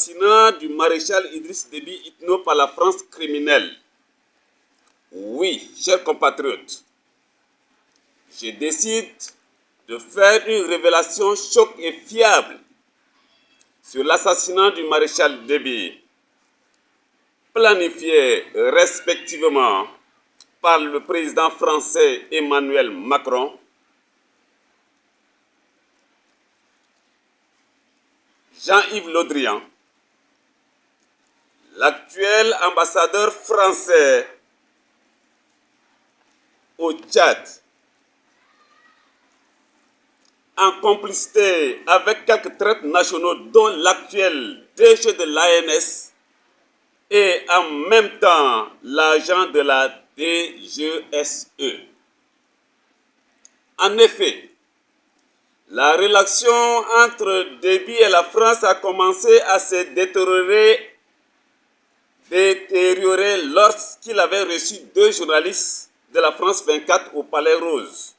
l'assassinat du maréchal Idriss Déby Itno par la France criminelle. Oui, chers compatriotes, je décide de faire une révélation choc et fiable sur l'assassinat du maréchal Déby, planifié respectivement par le président français Emmanuel Macron, Jean-Yves Le Drian, l'actuel ambassadeur français au Tchad, en complicité avec quelques traîtres nationaux dont l'actuel DG de l'ANS et en même temps l'agent de la DGSE. En effet, la relation entre Déby et la France a commencé à se détériorer lorsqu'il avait reçu 2 journalistes de la France 24 au Palais Rose,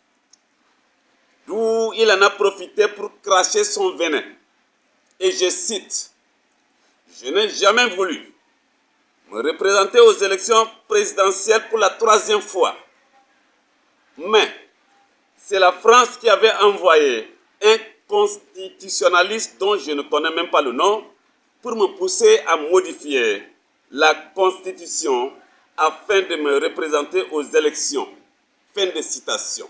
d'où il en a profité pour cracher son venin. Et je cite, « Je n'ai jamais voulu me représenter aux élections présidentielles pour la 3e fois. Mais c'est la France qui avait envoyé un constitutionnaliste dont je ne connais même pas le nom pour me pousser à modifier la Constitution afin de me représenter aux élections. » Fin de citation.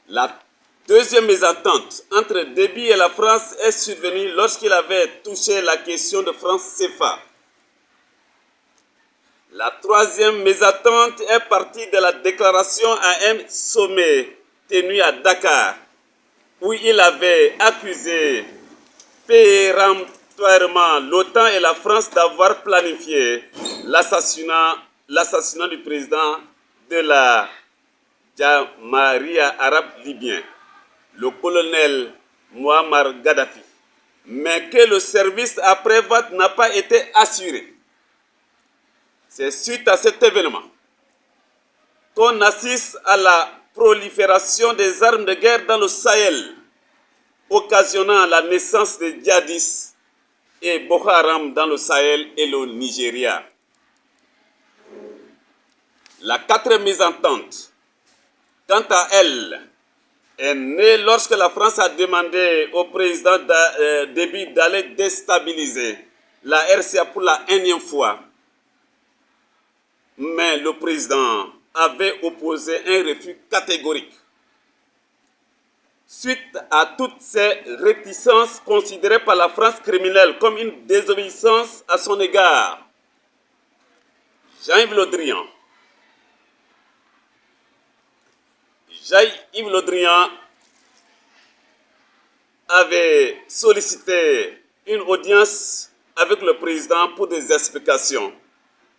La deuxième mésentente entre Déby et la France est survenue lorsqu'il avait touché la question de franc CFA. La troisième mésentente est partie de la déclaration à un sommet tenu à Dakar, où il avait accusé péremptoirement l'OTAN et la France d'avoir planifié l'assassinat du président de la Jamaria arabe libyen, le colonel Muammar Kadhafi, mais que le service après-vente n'a pas été assuré. C'est suite à cet événement qu'on assiste à la prolifération des armes de guerre dans le Sahel, occasionnant la naissance des djihadistes et Boko Haram dans le Sahel et le Nigeria. La 4e mésentente, quant à elle, est née lorsque la France a demandé au président Déby d'aller déstabiliser la RCA pour la 1e fois. Mais le président avait opposé un refus catégorique. Suite à toutes ces réticences considérées par la France criminelle comme une désobéissance à son égard, Jean-Yves Le Drian avait sollicité une audience avec le président pour des explications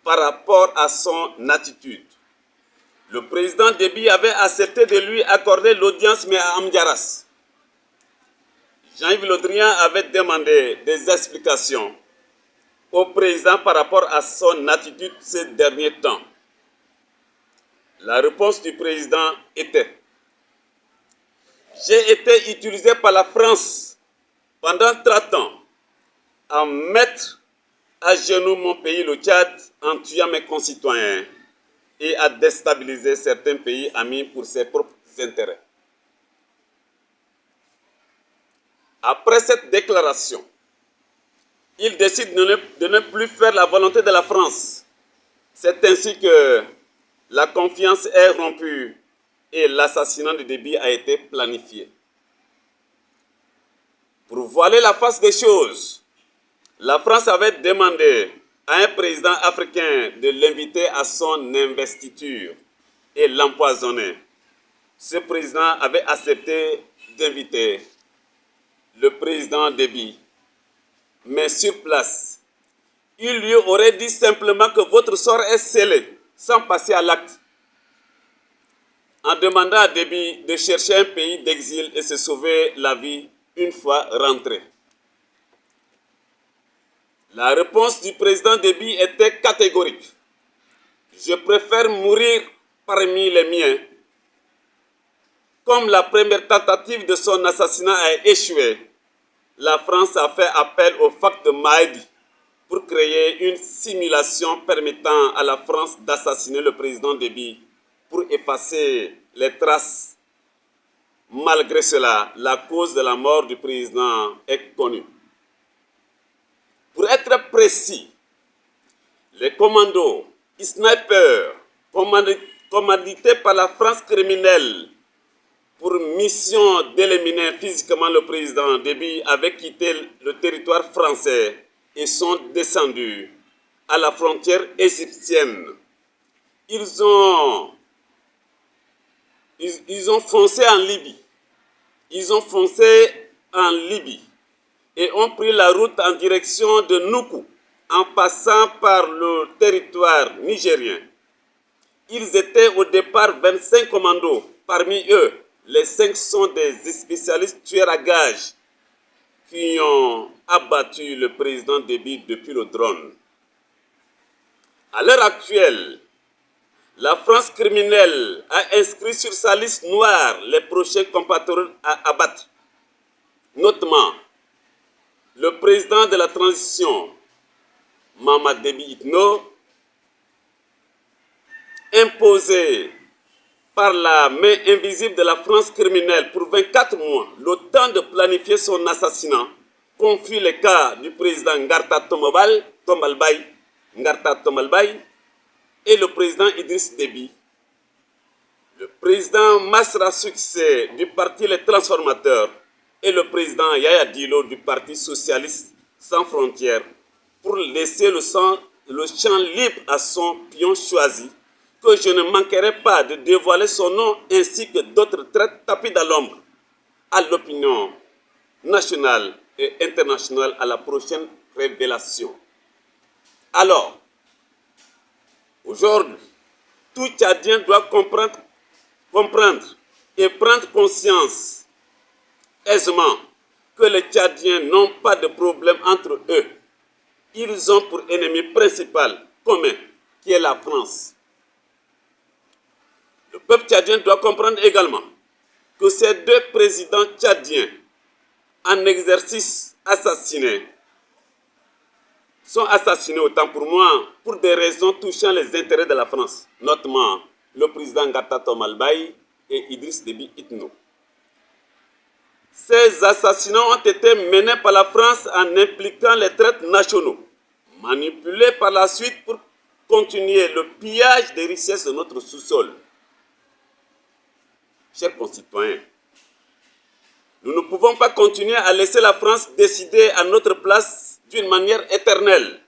par rapport à son attitude. Le président Déby avait accepté de lui accorder l'audience, mais à Amdiaras. Jean-Yves Le Drian avait demandé des explications au président par rapport à son attitude ces derniers temps. La réponse du président était: j'ai été utilisé par la France pendant 30 ans à mettre à genoux mon pays, le Tchad, en tuant mes concitoyens et à déstabiliser certains pays amis pour ses propres intérêts. Après cette déclaration, il décide de ne plus faire la volonté de la France. C'est ainsi que la confiance est rompue et l'assassinat de Déby a été planifié. Pour voiler la face des choses, la France avait demandé à un président africain de l'inviter à son investiture et l'empoisonner. Ce président avait accepté d'inviter le président Déby, mais sur place, il lui aurait dit simplement que votre sort est scellé, sans passer à l'acte, en demandant à Déby de chercher un pays d'exil et se sauver la vie une fois rentré. La réponse du président Déby était catégorique. Je préfère mourir parmi les miens. Comme la première tentative de son assassinat a échoué, la France a fait appel au Pacte de Maïdi pour créer une simulation permettant à la France d'assassiner le président Déby pour effacer les traces. Malgré cela, la cause de la mort du président est connue. Pour être précis, les commandos snipers commandités par la France criminelle pour mission d'éliminer physiquement le président Déby avaient quitté le territoire français et sont descendus à la frontière égyptienne. Ils ont foncé en Libye. Ils ont foncé en Libye et ont pris la route en direction de Noukou en passant par le territoire nigérien. Ils étaient au départ 25 commandos. Parmi eux, les 5 sont des spécialistes tueurs à gages qui ont abattu le président Déby depuis le drone. À l'heure actuelle, la France criminelle a inscrit sur sa liste noire les prochains compatriotes à abattre, notamment le président de la transition, Mahamadou Déby Itno, imposé par la main invisible de la France criminelle pour 24 mois, le temps de planifier son assassinat, confie le cas du président Ngarta Tomalbaye et le président Idriss Déby. Le président Masra Succès du parti Les Transformateurs et le président Yaya Dilo du parti Socialiste Sans Frontières pour laisser le champ libre à son pion choisi, que je ne manquerai pas de dévoiler son nom ainsi que d'autres traits tapis dans l'ombre à l'opinion nationale et internationale à la prochaine révélation. Alors, aujourd'hui, tout Tchadien doit comprendre et prendre conscience aisément que les Tchadiens n'ont pas de problème entre eux. Ils ont pour ennemi principal commun, qui est la France. Le peuple tchadien doit comprendre également que ces 2 présidents tchadiens en exercice sont assassinés autant pour moi pour des raisons touchant les intérêts de la France, notamment le président Ngata Tomalbaye et Idriss Déby Itno. Ces assassinats ont été menés par la France en impliquant les traites nationaux, manipulés par la suite pour continuer le pillage des richesses de notre sous-sol. Chers concitoyens, nous ne pouvons pas continuer à laisser la France décider à notre place d'une manière éternelle.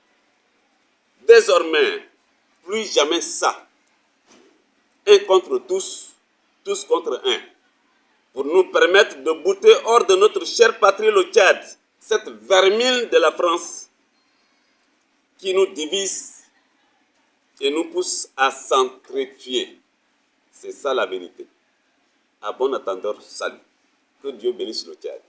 Désormais, plus jamais ça. Un contre tous, tous contre un. Pour nous permettre de bouter hors de notre chère patrie le Tchad, cette vermine de la France qui nous divise et nous pousse à s'entretuer. C'est ça la vérité. À bon attendeur, salut. Que Dieu bénisse le Tchad.